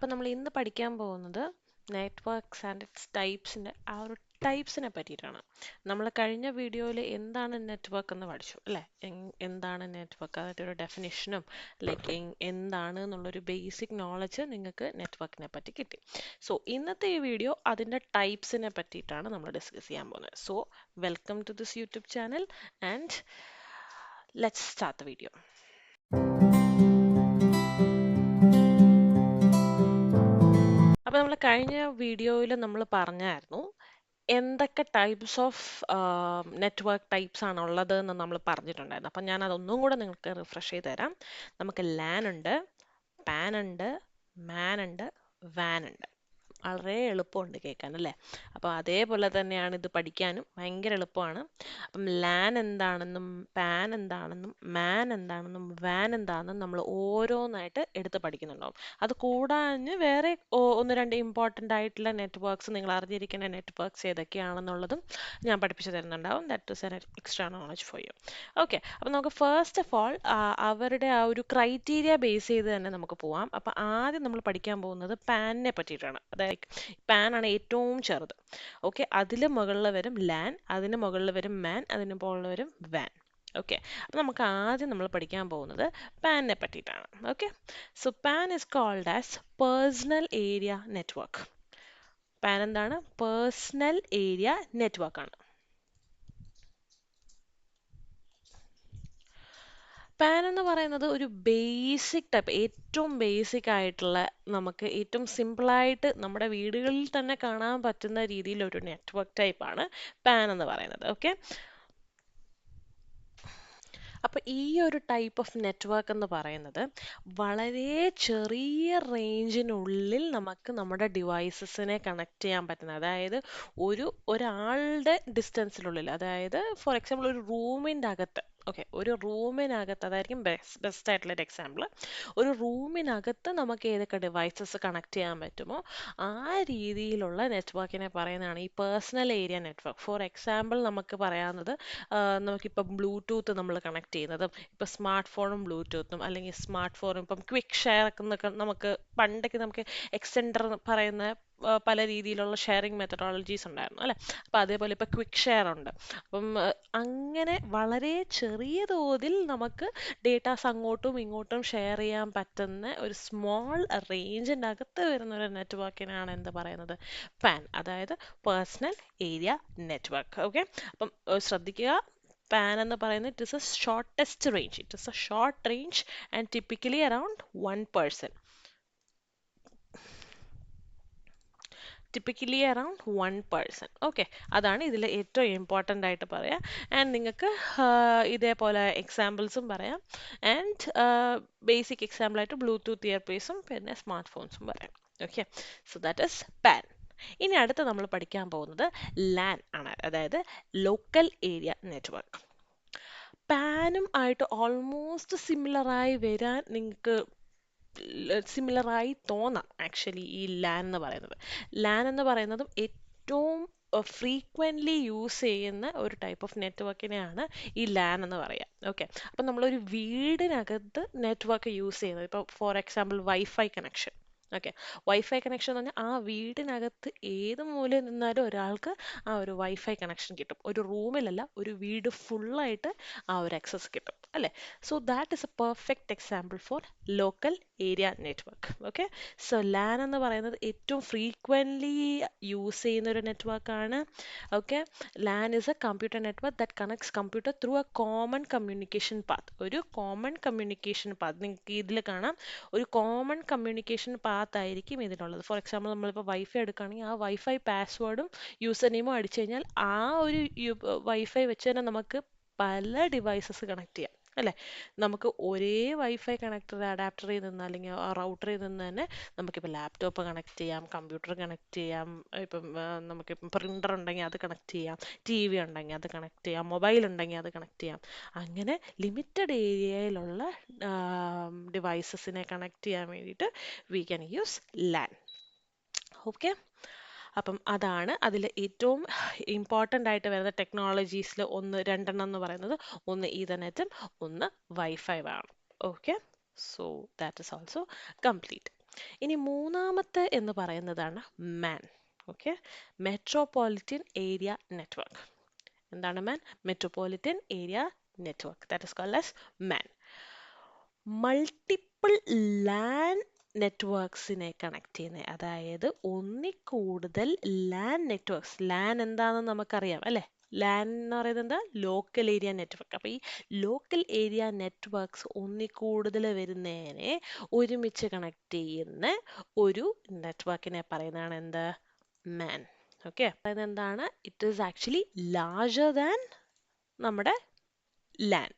അപ്പോൾ നമ്മൾ ഇന്ന് പഠിക്കാൻ പോകുന്നത് നെറ്റ്വർക്ക്സ് ആൻഡ് ഇറ്റ്സ് ടൈപ്സിൻ്റെ ആ ഒരു ടൈപ്സിനെ പറ്റിയിട്ടാണ്. നമ്മൾ കഴിഞ്ഞ വീഡിയോയിൽ എന്താണ് നെറ്റ്വർക്ക് എന്ന് പഠിച്ചു അല്ലേ? എന്താണ് നെറ്റ്വർക്ക്, അതായത് ഒരു ഡെഫിനിഷനും ലൈക്ക് എന്താണ് എന്നുള്ളൊരു ബേസിക് നോളജ് നിങ്ങൾക്ക് നെറ്റ്വർക്കിനെ പറ്റി കിട്ടി. സോ ഇന്നത്തെ ഈ വീഡിയോ അതിൻ്റെ ടൈപ്സിനെ പറ്റിയിട്ടാണ് നമ്മൾ ഡിസ്കസ് ചെയ്യാൻ പോകുന്നത്. So welcome to this YouTube channel and let's start the video. അപ്പോൾ നമ്മൾ കഴിഞ്ഞ വീഡിയോയിൽ നമ്മൾ പറഞ്ഞായിരുന്നു എന്തൊക്കെ ടൈപ്സ് ഓഫ് നെറ്റ്വർക്ക് ടൈപ്സ് ആണ് ഉള്ളത് എന്ന് നമ്മൾ പറഞ്ഞിട്ടുണ്ടായിരുന്നു. അപ്പം ഞാൻ അതൊന്നും കൂടെ നിങ്ങൾക്ക് റിഫ്രഷ് ചെയ്ത് തരാം. നമുക്ക് ലാൻ ഉണ്ട്, പാൻ ഉണ്ട്, മാൻ ഉണ്ട്, വാൻ ഉണ്ട്. വളരെ എളുപ്പമുണ്ട് കേൾക്കാൻ അല്ലേ? അപ്പോൾ അതേപോലെ തന്നെയാണ് ഇത് പഠിക്കാനും ഭയങ്കര എളുപ്പമാണ്. അപ്പം ലാൻ എന്താണെന്നും പാൻ എന്താണെന്നും മാൻ എന്താണെന്നും വാൻ എന്താണെന്നും നമ്മൾ ഓരോന്നായിട്ട് എടുത്ത് പഠിക്കുന്നുണ്ടാവും. അത് കൂടാതെ വേറെ ഒന്ന് രണ്ട് ഇമ്പോർട്ടൻ്റ് ആയിട്ടുള്ള നെറ്റ്വർക്ക്സ്, നിങ്ങൾ അറിഞ്ഞിരിക്കേണ്ട നെറ്റ്വർക്ക്സ് ഏതൊക്കെയാണെന്നുള്ളതും ഞാൻ പഠിപ്പിച്ചു തരുന്നുണ്ടാവും. That is an extra knowledge for you. Okay, അപ്പം നമുക്ക് ഫസ്റ്റ് ഓഫ് ഓൾ അവരുടെ ആ ഒരു ക്രൈറ്റീരിയ ബേസ് ചെയ്ത് തന്നെ നമുക്ക് പോവാം. അപ്പം ആദ്യം നമ്മൾ പഠിക്കാൻ പോകുന്നത് പാനിനെ പറ്റിയിട്ടാണ്. അതായത് പാൻ ആണ് ഏറ്റവും ചെറുത്. ഓക്കെ, അതിന് മുകളിൽ വരും ലാൻ, അതിന് മുകളിൽ വരും മാൻ, അതിന് മുകളിൽ വരും വാൻ. ഓക്കെ, അപ്പം നമുക്ക് ആദ്യം നമ്മൾ പഠിക്കാൻ പോകുന്നത് പാനിനെ പറ്റിയിട്ടാണ്. Okay, so PAN is called as personal area network. PAN എന്താണ്? പേഴ്സണൽ ഏരിയ നെറ്റ്വർക്ക് ആണ്. പാൻ എന്ന് പറയുന്നത് ഒരു ബേസിക് ടൈപ്പ്, ഏറ്റവും ബേസിക് ആയിട്ടുള്ള, നമുക്ക് ഏറ്റവും സിമ്പിളായിട്ട് നമ്മുടെ വീടുകളിൽ തന്നെ കാണാൻ പറ്റുന്ന രീതിയിലൊരു നെറ്റ്വർക്ക് ടൈപ്പാണ് പാൻ എന്ന് പറയുന്നത്. ഓക്കെ, അപ്പോൾ ഈ ഒരു ടൈപ്പ് ഓഫ് നെറ്റ്വർക്ക് എന്ന് പറയുന്നത് വളരെ ചെറിയ റേഞ്ചിനുള്ളിൽ നമുക്ക് നമ്മുടെ ഡിവൈസസിനെ കണക്ട് ചെയ്യാൻ പറ്റുന്ന, അതായത് ഒരാളുടെ ഡിസ്റ്റൻസിനുള്ളിൽ, അതായത് ഫോർ എക്സാമ്പിൾ ഒരു റൂമിൻ്റെ അകത്ത്, ഓക്കെ, ഒരു റൂമിനകത്ത്, അതായിരിക്കും ബെസ്റ്റ് ആയിട്ടുള്ള ഒരു എക്സാമ്പിൾ. ഒരു റൂമിനകത്ത് നമുക്ക് ഏതൊക്കെ ഡിവൈസസ് കണക്ട് ചെയ്യാൻ പറ്റുമോ ആ രീതിയിലുള്ള നെറ്റ്വർക്കിനെ പറയുന്നതാണ് ഈ personal area network. For example നമുക്ക് പറയാവുന്നത്, നമുക്കിപ്പം ബ്ലൂടൂത്ത് നമ്മൾ കണക്ട് ചെയ്യുന്നതും, ഇപ്പം സ്മാർട്ട് ഫോണും ബ്ലൂടൂത്തും, അല്ലെങ്കിൽ സ്മാർട്ട് ഫോണും ഇപ്പം ക്വിക്ക് ഷെയർ ഒക്കെ നമുക്ക് പണ്ടൊക്കെ നമുക്ക് എക്സ്റ്റെൻഡർ പറയുന്ന പല രീതിയിലുള്ള ഷെയറിംഗ് മെത്തഡോളജീസ് ഉണ്ടായിരുന്നു അല്ലേ? അപ്പം അതേപോലെ ഇപ്പം ക്വിക്ക് ഷെയർ ഉണ്ട്. അപ്പം അങ്ങനെ വളരെ ചെറിയ തോതിൽ നമുക്ക് ഡേറ്റാസ് അങ്ങോട്ടും ഇങ്ങോട്ടും ഷെയർ ചെയ്യാൻ പറ്റുന്ന ഒരു സ്മോൾ റേഞ്ചിൻ്റെ അകത്ത് വരുന്ന ഒരു നെറ്റ്വർക്കിനാണ് എന്ത് പറയുന്നത്? പാൻ, അതായത് പേഴ്സണൽ ഏരിയ നെറ്റ്വർക്ക്. ഓക്കെ, അപ്പം ശ്രദ്ധിക്കുക, പാൻ എന്ന് പറയുന്നത് it is A shortest range, it is A short range and typically around 1%. Typically around 1%. Okay, അതാണ് ഇതിൽ ഏറ്റവും ഇമ്പോർട്ടൻ്റ് ആയിട്ട് പറയാം. ആൻഡ് നിങ്ങൾക്ക് ഇതേപോലെ എക്സാമ്പിൾസും പറയാം. ആൻഡ് ബേസിക് എക്സാമ്പിളായിട്ട് ബ്ലൂടൂത്ത് ഇയർപീസും പിന്നെ സ്മാർട്ട് ഫോൺസും പറയാം. Okay, so that is pan. ഇനി അടുത്ത് നമ്മൾ പഠിക്കാൻ പോകുന്നത് ലാൻ ആണ്, അതായത് ലോക്കൽ ഏരിയ നെറ്റ്വർക്ക്. പാനും ആയിട്ട് ഓൾമോസ്റ്റ് സിമിലറായി വരാൻ നിങ്ങൾക്ക് സിമിലറായി തോന്നാം ആക്ച്വലി ഈ ലാൻ എന്ന് പറയുന്നത്. ലാൻ എന്ന് പറയുന്നതും ഏറ്റവും ഫ്രീക്വൻ്റ്ലി യൂസ് ചെയ്യുന്ന ഒരു ടൈപ്പ് ഓഫ് നെറ്റ്വർക്കിനെയാണ് ഈ ലാൻ എന്ന് പറയുക. ഓക്കെ, അപ്പം നമ്മളൊരു വീടിനകത്ത് നെറ്റ്വർക്ക് യൂസ് ചെയ്യുന്നത്, ഇപ്പോൾ for example wifi connection. Okay, wifi connection എന്ന് പറഞ്ഞാൽ ആ വീടിനകത്ത് ഏത് മൂലയിൽ നിന്നാലും ഒരാൾക്ക് ആ ഒരു വൈഫൈ കണക്ഷൻ കിട്ടും. ഒരു റൂമിലല്ല, ഒരു വീട് ഫുള്ളായിട്ട് ആ ഒരു ആക്സസ് കിട്ടും അല്ലേ? So that is a perfect example for local area network. Okay, so LAN എന്ന് പറയുന്നത് ഏറ്റവും ഫ്രീക്വൻ്റ്ലി യൂസ് ചെയ്യുന്ന ഒരു നെറ്റ്വർക്കാണ്. Okay, LAN is a computer network that connects computer through a common communication path. ഒരു കോമൺ കമ്മ്യൂണിക്കേഷൻ പാത്ത് നിങ്ങൾക്ക് ഇതിൽ കാണാം. ഒരു കോമൺ കമ്മ്യൂണിക്കേഷൻ പാത്ത് ആയിരിക്കും ഇതിനുള്ളത്. ഫോർ എക്സാമ്പിൾ നമ്മളിപ്പോൾ വൈഫൈ എടുക്കുകയാണെങ്കിൽ ആ വൈഫൈ പാസ്വേഡും യൂസർ നെയിമും അടിച്ചു കഴിഞ്ഞാൽ ആ ഒരു വൈഫൈ വെച്ച് തന്നെ നമുക്ക് പല ഡിവൈസസ് കണക്ട് ചെയ്യാം അല്ലേ? നമുക്ക് ഒരേ വൈഫൈ കണക്ടർ അഡാപ്റ്ററിൽ നിന്ന് അല്ലെങ്കിൽ റൗട്ടറിൽ നിന്ന് തന്നെ നമുക്കിപ്പോൾ ലാപ്ടോപ്പ് കണക്ട് ചെയ്യാം, കമ്പ്യൂട്ടർ കണക്ട് ചെയ്യാം, ഇപ്പം നമുക്കിപ്പം പ്രിൻ്റർ ഉണ്ടെങ്കിൽ അത് കണക്ട് ചെയ്യാം, ടി വി ഉണ്ടെങ്കിൽ അത് കണക്ട് ചെയ്യാം, മൊബൈൽ ഉണ്ടെങ്കിൽ അത് കണക്ട് ചെയ്യാം. അങ്ങനെ ലിമിറ്റഡ് ഏരിയയിലുള്ള ഡിവൈസസിനെ കണക്ട് ചെയ്യാൻ വേണ്ടിയിട്ട് we can use LAN. Okay, അപ്പം അതാണ് അതിൽ ഏറ്റവും ഇമ്പോർട്ടൻ്റ് ആയിട്ട് വരുന്ന ടെക്നോളജീസിൽ രണ്ടെണ്ണം എന്ന് പറയുന്നത്, ഒന്ന് ഈതർനെറ്റും ഒന്ന് വൈഫൈ ആണ്. Okay, so that is also complete. ഇനി മൂന്നാമത്തെ എന്ന് പറയുന്നതാണ് MAN. Okay, metropolitan area network. എന്താണ് MAN? Metropolitan area network, that is called as MAN. Multiple LAN നെറ്റ്വർക്ക്സിനെ കണക്ട് ചെയ്യുന്നത്, അതായത് ഒന്നിൽ കൂടുതൽ ലാൻ നെറ്റ്വർക്ക്സ്. ലാൻ എന്താണെന്ന് നമുക്കറിയാം അല്ലേ? ലാൻ എന്ന് പറയുന്നത് എന്താ? Local area network. അപ്പോൾ ഈ ലോക്കൽ ഏരിയ നെറ്റ്വർക്ക്സ് ഒന്നിൽ കൂടുതൽ വരുന്നതിനെ ഒരുമിച്ച് കണക്ട് ചെയ്യുന്ന ഒരു നെറ്റ്വർക്കിനെ പറയുന്നതാണ് എന്ത്? മാൻ. ഓക്കെ, അതായത് എന്താണ്? It is actually larger than നമ്മുടെ ലാൻ.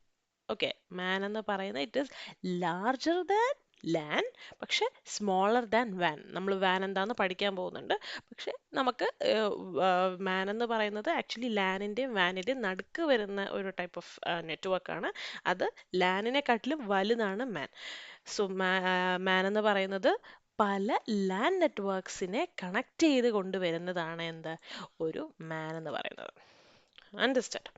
ഓക്കെ, മാൻ എന്ന് പറയുന്നത് it is larger than LAN, പക്ഷെ സ്മോളർ ദാൻ വാൻ. നമ്മൾ വാൻ എന്താന്ന് പഠിക്കാൻ പോകുന്നുണ്ട്. പക്ഷെ നമുക്ക് മാൻ എന്ന് പറയുന്നത് ആക്ച്വലി ലാനിൻ്റെയും വാനിൻ്റെയും നടുക്ക് വരുന്ന ഒരു ടൈപ്പ് ഓഫ് നെറ്റ്വർക്കാണ്. അത് ലാനിനെക്കാട്ടിലും വലുതാണ് മാൻ. സോ മാൻ എന്ന് പറയുന്നത് പല ലാൻ നെറ്റ്വർക്ക്സിനെ കണക്ട് ചെയ്ത് കൊണ്ടുവരുന്നതാണ് എന്ത്? ഒരു മാൻ എന്ന് പറയുന്നത്. അണ്ടർസ്റ്റാൻഡ്?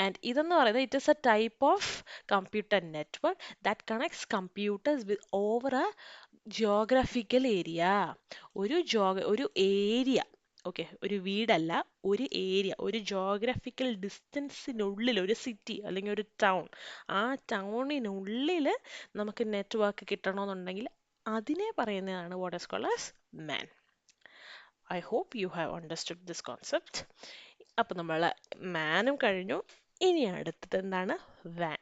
ആൻഡ് ഇതെന്ന് പറയുന്നത് it is a type of computer network that connects computers with over A geographical area. ഒരു ഏരിയ, ഓക്കെ, ഒരു വീടല്ല, ഒരു ഏരിയ, ഒരു ജോഗ്രഫിക്കൽ ഡിസ്റ്റൻസിനുള്ളിൽ ഒരു സിറ്റി അല്ലെങ്കിൽ ഒരു ടൗൺ, ആ ടൗണിനുള്ളിൽ നമുക്ക് നെറ്റ്വർക്ക് കിട്ടണമെന്നുണ്ടെങ്കിൽ അതിനെ പറയുന്നതാണ് what is called as MAN. I hope you have understood this concept. അപ്പം നമ്മൾ മാനും കഴിഞ്ഞു. ഇനി അടുത്തത് എന്താണ്? വാൻ.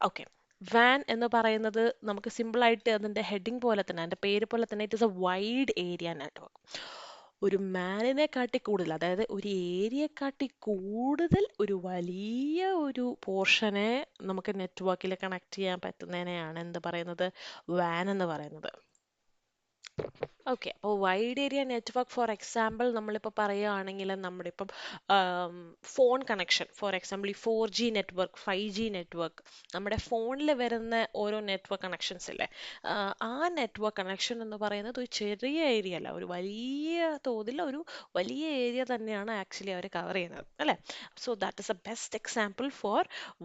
ഓക്കെ, വാൻ എന്ന് പറയുന്നത് നമുക്ക് സിമ്പിളായിട്ട് അതിൻ്റെ ഹെഡിങ് പോലെ തന്നെ, അതിൻ്റെ പേര് പോലെ തന്നെ, it is A wide area network. ഒരു മാനിനെ കാട്ടി കൂടുതൽ, അതായത് ഒരു ഏരിയക്കാട്ടി കൂടുതൽ ഒരു വലിയ ഒരു പോർഷനെ നമുക്ക് നെറ്റ്വർക്കിൽ കണക്ട് ചെയ്യാൻ പറ്റുന്നതിനെയാണ് എന്ത് പറയുന്നത്? വാൻ എന്ന് പറയുന്നത്. ഓക്കെ, അപ്പോൾ wide area network for example നമ്മളിപ്പോൾ പറയുകയാണെങ്കിൽ നമ്മുടെ ഇപ്പം ഫോൺ കണക്ഷൻ, ഫോർ എക്സാമ്പിൾ ഈ 4G നെറ്റ്വർക്ക്, 5G നെറ്റ്വർക്ക്, നമ്മുടെ ഫോണിൽ വരുന്ന ഓരോ നെറ്റ്വർക്ക് കണക്ഷൻസ് ഇല്ലേ, ആ നെറ്റ്വർക്ക് കണക്ഷൻ എന്ന് പറയുന്നത് ഒരു ചെറിയ ഏരിയ അല്ല, ഒരു വലിയ തോതിൽ ഒരു വലിയ ഏരിയ തന്നെയാണ് ആക്ച്വലി അവർ കവർ ചെയ്യുന്നത് അല്ലേ? So that is A best example for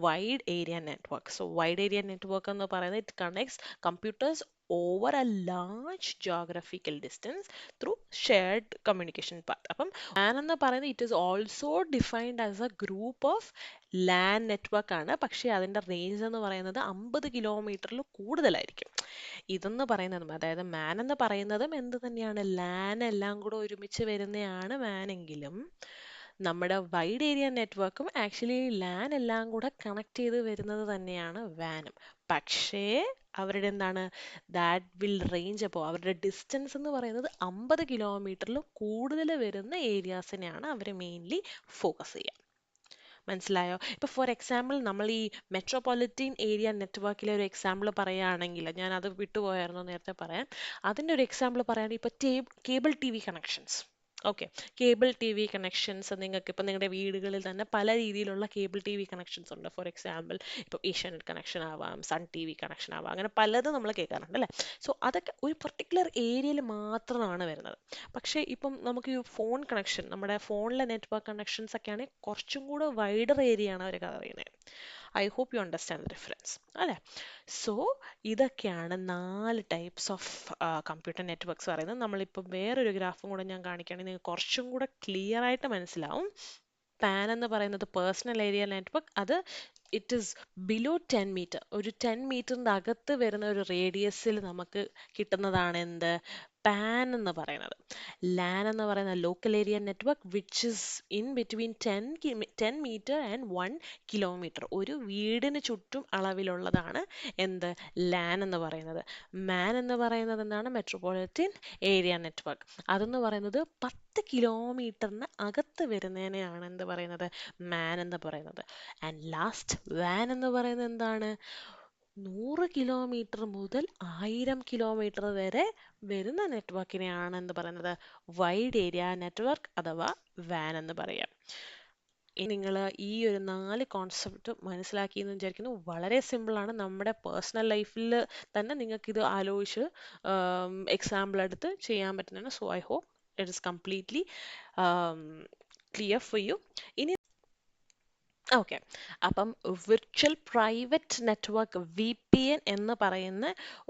wide area network. So wide area network എന്ന് പറയുന്നത് it connects computers over a large geographical distance through shared communication path. അപ്പം LAN എന്ന് പറയുന്നത് it is also defined as a group of LAN network ആണ്. പക്ഷേ അതിൻ്റെ range എന്ന് പറയുന്നത് 50 കിലോമീറ്ററിൽ കൂടുതലായിരിക്കും. ഇതെന്ന് പറയുന്നതും, അതായത് മാൻ എന്ന് പറയുന്നതും എന്ത് തന്നെയാണ്? ലാൻ എല്ലാം കൂടെ ഒരുമിച്ച് വരുന്നതാണ് മാനെങ്കിലും നമ്മുടെ വൈഡ് ഏരിയ നെറ്റ്വർക്കും ആക്ച്വലി ലാൻ എല്ലാം കൂടെ കണക്ട് ചെയ്ത് വരുന്നത് തന്നെയാണ് വാനും. പക്ഷേ അവരുടെ എന്താണ്? ദാറ്റ് വിൽ റേഞ്ച്, അപ്പോൾ അവരുടെ ഡിസ്റ്റൻസ് എന്ന് പറയുന്നത് 50 കിലോമീറ്ററിലും കൂടുതൽ വരുന്ന ഏരിയാസിനെയാണ് അവർ മെയിൻലി ഫോക്കസ് ചെയ്യുക. മനസ്സിലായോ? ഇപ്പോൾ ഫോർ എക്സാമ്പിൾ നമ്മൾ ഈ മെട്രോപൊളിറ്റൻ ഏരിയ നെറ്റ്വർക്കിലെ ഒരു എക്സാമ്പിൾ പറയുകയാണെങ്കിൽ, ഞാൻ അത് വിട്ടുപോയായിരുന്നു നേരത്തെ പറയാൻ. അതിൻ്റെ ഒരു എക്സാമ്പിൾ പറയുകയാണെങ്കിൽ ഇപ്പോൾ cable T V connections. Okay, cable T V connections നിങ്ങൾക്ക് ഇപ്പം നിങ്ങളുടെ വീടുകളിൽ തന്നെ പല രീതിയിലുള്ള കേബിൾ ടി വി കണക്ഷൻസ് ഉണ്ട്. ഫോർ എക്സാമ്പിൾ ഇപ്പോൾ ഏഷ്യാനെറ്റ് കണക്ഷൻ ആവാം, സൺ ടി വി കണക്ഷൻ ആവാം, അങ്ങനെ പലതും നമ്മൾ കേൾക്കാറുണ്ട് അല്ലേ? സോ അതൊക്കെ ഒരു പർട്ടിക്കുലർ ഏരിയയിൽ മാത്രമാണ് വരുന്നത്. പക്ഷേ ഇപ്പം നമുക്ക് ഈ ഫോൺ കണക്ഷൻ, നമ്മുടെ ഫോണിലെ നെറ്റ്വർക്ക് കണക്ഷൻസ് ഒക്കെ ആണെങ്കിൽ കുറച്ചും കൂടെ വൈഡർ ഏരിയ ആണ് അവർ കവർ ചെയ്യുന്നത്. I hope you understand the difference അല്ലേ? സോ ഇതൊക്കെയാണ് 4 ടൈപ്സ് ഓഫ് കമ്പ്യൂട്ടർ നെറ്റ്വർക്ക്സ് പറയുന്നത്. നമ്മളിപ്പോൾ വേറൊരു ഗ്രാഫും കൂടെ ഞാൻ കാണിക്കുകയാണെങ്കിൽ നിങ്ങൾക്ക് കുറച്ചും കൂടെ ക്ലിയർ ആയിട്ട് മനസ്സിലാവും. പാൻ എന്ന് പറയുന്നത് പേഴ്സണൽ ഏരിയ നെറ്റ്വർക്ക്, അത് ഇറ്റ് ഈസ് ബിലോ 10 മീറ്റർ, ഒരു 10 മീറ്ററിൻ്റെ അകത്ത് വരുന്ന ഒരു റേഡിയസിൽ നമുക്ക് കിട്ടുന്നതാണ് എന്ത്? പാൻ എന്ന് പറയുന്നത്. ലാൻ എന്ന് പറയുന്ന local area network which is in between 10 metre and 1 kilometre, ഒരു വീടിന് ചുറ്റും അളവിലുള്ളതാണ് എന്ത്? ലാൻ എന്ന് പറയുന്നത്. മാൻ എന്ന് പറയുന്നത് എന്താണ്? Metropolitan area network. അതെന്ന് പറയുന്നത് 10 കിലോമീറ്ററിന് അകത്ത് വരുന്നതിനെയാണ് എന്ത് പറയുന്നത്? മാൻ എന്ന് പറയുന്നത്. ആൻഡ് ലാസ്റ്റ് വാൻ എന്ന് പറയുന്നത് എന്താണ്? 100 കിലോമീറ്റർ മുതൽ 1000 കിലോമീറ്റർ വരെ വരുന്ന നെറ്റ്വർക്കിനെയാണ് എന്ത് പറയുന്നത്? വൈഡ് ഏരിയ നെറ്റ്വർക്ക് അഥവാ വാൻ എന്ന് പറയാം. നിങ്ങൾ ഈ ഒരു 4 കോൺസെപ്റ്റ് മനസ്സിലാക്കിയെന്ന് വിചാരിക്കുന്നു. വളരെ സിമ്പിളാണ്. നമ്മുടെ പേഴ്സണൽ ലൈഫിൽ തന്നെ നിങ്ങൾക്ക് ഇത് ആലോചിച്ച് എക്സാമ്പിൾ എടുത്ത് ചെയ്യാൻ പറ്റുന്നതാണ്. So I hope it is completely clear for you. ഇനി ഓക്കെ, അപ്പം വിർച്വൽ പ്രൈവറ്റ് നെറ്റ്വർക്ക് VPN എന്ന് പറയുന്ന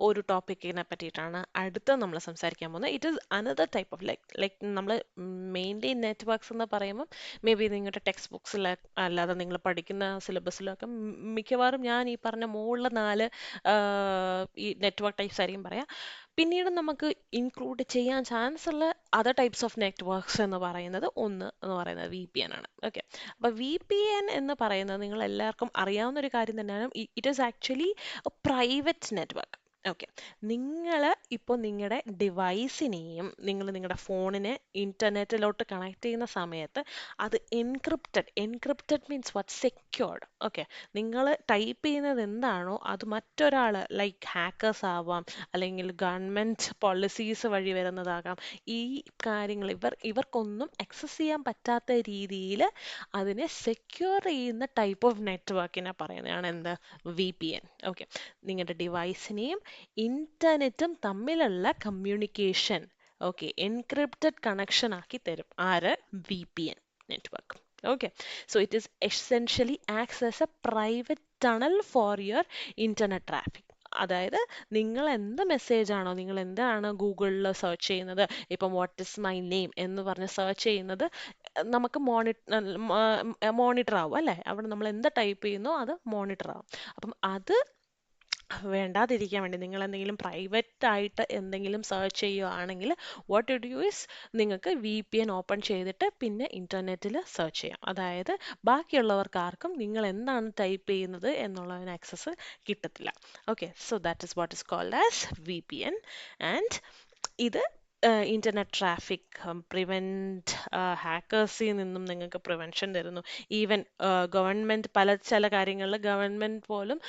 ഒരു ടോപ്പിക്കിനെ പറ്റിയിട്ടാണ് അടുത്ത നമ്മൾ സംസാരിക്കാൻ പോകുന്നത്. It is another type of like നമ്മൾ മെയിൻലി നെറ്റ്വർക്ക്സ് എന്ന് പറയുമ്പോൾ മേ ബി നിങ്ങളുടെ ടെക്സ്റ്റ് ബുക്സിൽ അല്ലാതെ നിങ്ങൾ പഠിക്കുന്ന സിലബസിലൊക്കെ മിക്കവാറും ഞാൻ ഈ പറഞ്ഞ മുകളിൽ 4 ഈ നെറ്റ്വർക്ക് ടൈപ്സ് ആയിരിക്കും പറയാം. പിന്നീട് നമുക്ക് ഇൻക്ലൂഡ് ചെയ്യാൻ ചാൻസ് ഉള്ള അതർ ടൈപ്സ് ഓഫ് നെറ്റ്വർക്ക്സ് എന്ന് പറയുന്നത് എന്ന് പറയുന്നത് VPN ആണ്. ഓക്കെ, അപ്പൊ VPN എന്ന് പറയുന്നത് നിങ്ങൾ എല്ലാവർക്കും അറിയാവുന്ന ഒരു കാര്യം തന്നെയാണ്. It is actually private network. Okay, നിങ്ങൾ ഇപ്പോൾ നിങ്ങളുടെ ഡിവൈസിനെയും നിങ്ങളുടെ ഫോണിനെ ഇന്റർനെറ്റിലോട്ട് കണക്ട് ചെയ്യുന്ന സമയത്ത് അത് encrypted means what secured. Okay, നിങ്ങൾ ടൈപ്പ് ചെയ്യുന്നത് എന്താണോ അത് മറ്റൊരാൾ ലൈക്ക് ഹാക്കേഴ്സ് ആവാം, അല്ലെങ്കിൽ ഗവൺമെന്റ് പോളിസീസ് വഴി വരുന്നതാകാം. ഈ കാര്യങ്ങൾ ഇവർക്കൊന്നും അക്സസ് ചെയ്യാൻ പറ്റാത്ത രീതിയിൽ അതിനെ സെക്യൂർ ചെയ്യുന്ന ടൈപ്പ് ഓഫ് നെറ്റ്വർക്കിനെ പറയുന്നതാണ് എന്ത്, VPN. ഓക്കെ, നിങ്ങളുടെ ഡിവൈസിനെയും ഇന്റർനെറ്റും തമ്മിലുള്ള കമ്മ്യൂണിക്കേഷൻ ഓക്കെ എൻക്രിപ്റ്റഡ് കണക്ഷൻ ആക്കി തരും ആര്, VPN network. Okay, so it is essentially acts as A private tunnel for your internet traffic. അതായത് നിങ്ങൾ എന്ത് മെസ്സേജ് ആണോ, നിങ്ങൾ എന്താണ് ഗൂഗിളിൽ സെർച്ച് ചെയ്യുന്നത്, ഇപ്പം വാട്ട് ഇസ് മൈ നെയിം എന്ന് പറഞ്ഞ് സെർച്ച് ചെയ്യുന്നത് നമുക്ക് മോണിറ്റർ ആവും അല്ലേ, അവിടെ നമ്മൾ എന്ത് ടൈപ്പ് ചെയ്യുന്നോ അത് മോണിറ്റർ ആവും. അപ്പം അത് വേണ്ടാതിരിക്കാൻ വേണ്ടി നിങ്ങൾ എന്തെങ്കിലും പ്രൈവറ്റ് ആയിട്ട് എന്തെങ്കിലും സെർച്ച് ചെയ്യുകയാണെങ്കിൽ വാട്ട് യു ഡു ഇസ് നിങ്ങൾക്ക് VPN ഓപ്പൺ ചെയ്തിട്ട് പിന്നെ ഇന്റർനെറ്റിൽ സെർച്ച് ചെയ്യാം. അതായത് ബാക്കിയുള്ളവർക്ക് ആർക്കും നിങ്ങൾ എന്താണ് ടൈപ്പ് ചെയ്യുന്നത് എന്നുള്ളതിന് ആക്സസ് കിട്ടത്തില്ല. Okay, so that is what is called as VPN. And ഇത് ഇന്റർനെറ്റ് ട്രാഫിക് പ്രിവെന്റ് ഹാക്കേഴ്സിൽ നിന്നും നിങ്ങൾക്ക് പ്രിവെൻഷൻ തരുന്നു. ഈവൻ ഗവൺമെന്റ് ചില കാര്യങ്ങളിൽ ഗവൺമെന്റ് പോലും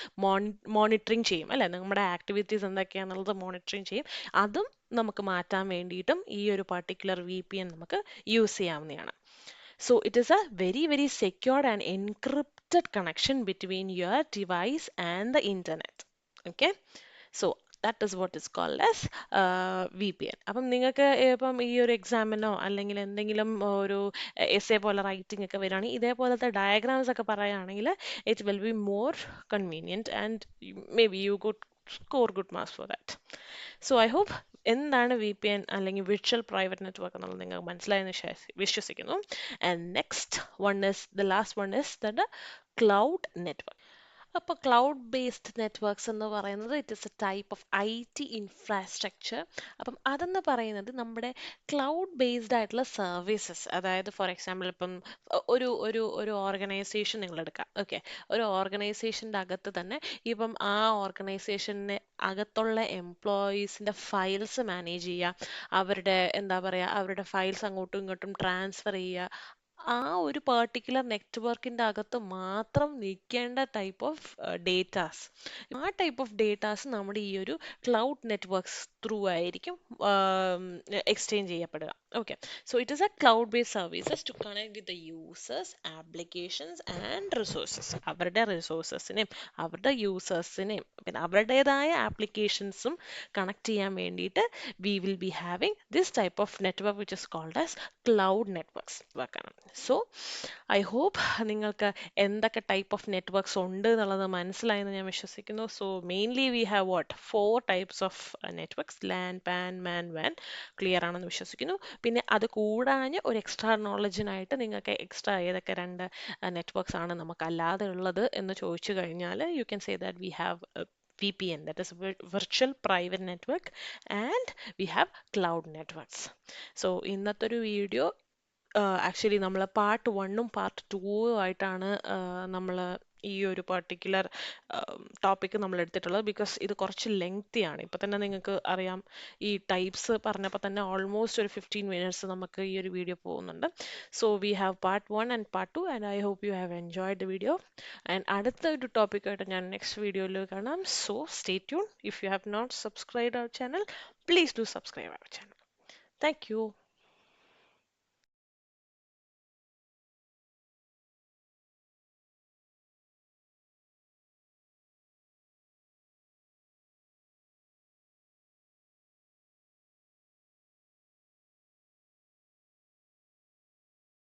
മോണിറ്ററിങ് ചെയ്യും അല്ലെ, നമ്മുടെ ആക്ടിവിറ്റീസ് എന്തൊക്കെയാണെന്നുള്ളത് മോണിറ്ററിങ് ചെയ്യും. അതും നമുക്ക് മാറ്റാൻ വേണ്ടിയിട്ടും ഈ ഒരു പർട്ടിക്കുലർ VPN നമുക്ക് യൂസ് ചെയ്യാവുന്നതാണ്. So it is a very, very secured and encrypted connection between your device and the internet. Okay, so that is what is called as VPN. അപ്പം നിങ്ങൾക്ക് ഇപ്പം ഈ ഒരു എക്സാമിനോ അല്ലെങ്കിൽ എന്തെങ്കിലും ഒരു എസ്സേ പോലെ റൈറ്റിംഗ് ഒക്കെ വരികയാണെങ്കിൽ ഇതേപോലത്തെ ഡയഗ്രാംസ് ഒക്കെ പറയുകയാണെങ്കിൽ it will be more convenient and may be you could score good marks for that. So I hope എന്താണ് VPN അല്ലെങ്കിൽ വിർച്വൽ പ്രൈവറ്റ് നെറ്റ്വർക്ക് എന്നുള്ളത് നിങ്ങൾക്ക് മനസ്സിലായെന്ന് വിശ്വസിക്കുന്നു. And next one is the last one is the cloud network. അപ്പോൾ cloud based networks എന്ന് പറയുന്നത് it is a type of IT infrastructure. അപ്പം അതെന്ന് പറയുന്നത് നമ്മുടെ ക്ലൗഡ് ബേസ്ഡ് ആയിട്ടുള്ള സർവീസസ്, അതായത് ഫോർ എക്സാമ്പിൾ ഇപ്പം ഒരു ഒരു ഒരു ഓർഗനൈസേഷൻ നിങ്ങൾ എടുക്കാം. ഓക്കെ, ഒരു ഓർഗനൈസേഷൻ്റെ അകത്ത് തന്നെ ഇപ്പം ആ ഓർഗനൈസേഷന് അകത്തുള്ള എംപ്ലോയീസിൻ്റെ ഫയൽസ് മാനേജ് ചെയ്യുക, അവരുടെ എന്താ പറയുക അവരുടെ ഫയൽസ് അങ്ങോട്ടും ഇങ്ങോട്ടും ട്രാൻസ്ഫർ ചെയ്യുക, ആ ഒരു പെർട്ടിക്കുലർ നെറ്റ്വർക്കിൻ്റെ അകത്ത് മാത്രം നിൽക്കേണ്ട ടൈപ്പ് ഓഫ് ഡേറ്റാസ്, ആ ടൈപ്പ് ഓഫ് ഡേറ്റാസ് നമ്മുടെ ഈ ഒരു ക്ലൗഡ് നെറ്റ്വർക്ക്സ് ത്രൂ ആയിരിക്കും എക്സ്ചേഞ്ച് ചെയ്യപ്പെടുക. Okay, so it is a cloud based services to connect with the users, applications and resources. അവരുടെ റിസോഴ്സസിനെയും അവരുടെ യൂസേഴ്സിനെയും പിന്നെ അവരുടേതായ ആപ്ലിക്കേഷൻസും കണക്ട് ചെയ്യാൻ വേണ്ടിയിട്ട് we will be having this type of network which is called as cloud networks വെക്കണം. So I hope നിങ്ങൾക്ക് എന്തൊക്കെ ടൈപ്പ് ഓഫ് നെറ്റ്വർക്ക്സ് ഉണ്ട് എന്നുള്ളത് മനസ്സിലായെന്ന് ഞാൻ വിശ്വസിക്കുന്നു. So mainly we have what 4 types of networks, LAN, PAN, MAN, WAN. Clear ആണെന്ന് വിശ്വസിക്കുന്നു. പിന്നെ അത് കൂടാഞ്ഞ് ഒരു എക്സ്ട്രാ നോളജിനായിട്ട് നിങ്ങൾക്ക് എക്സ്ട്രാ ഏതൊക്കെ 2 നെറ്റ്വർക്ക്സ് ആണ് നമുക്കല്ലാതെ ഉള്ളത് എന്ന് ചോദിച്ചു കഴിഞ്ഞാൽ you can say that we have VPN, that is virtual private network, and we have cloud networks. So ഇന്നത്തെ ഒരു വീഡിയോ ആക്ച്വലി നമ്മൾ പാർട്ട് 1ഉം പാർട്ട് 2ഉം ആയിട്ടാണ് നമ്മൾ ഈ ഒരു പർട്ടിക്കുലർ ടോപ്പിക്ക് നമ്മൾ എടുത്തിട്ടുള്ളത്. ബിക്കോസ് ഇത് കുറച്ച് ലെങ്തി ആണ്. ഇപ്പം തന്നെ നിങ്ങൾക്ക് അറിയാം, ഈ ടൈപ്സ് പറഞ്ഞപ്പോൾ തന്നെ ഓൾമോസ്റ്റ് ഒരു 15 മിനിറ്റ്സ് നമുക്ക് ഈ ഒരു വീഡിയോ പോകുന്നുണ്ട്. So we have part 1 and part 2 and I hope you have enjoyed the video. And അടുത്ത ഒരു ടോപ്പിക്കായിട്ട് ഞാൻ നെക്സ്റ്റ് വീഡിയോയിൽ കാണാം. So stay tune. If you have not subscribe our channel, please do subscribe our channel. Thank U.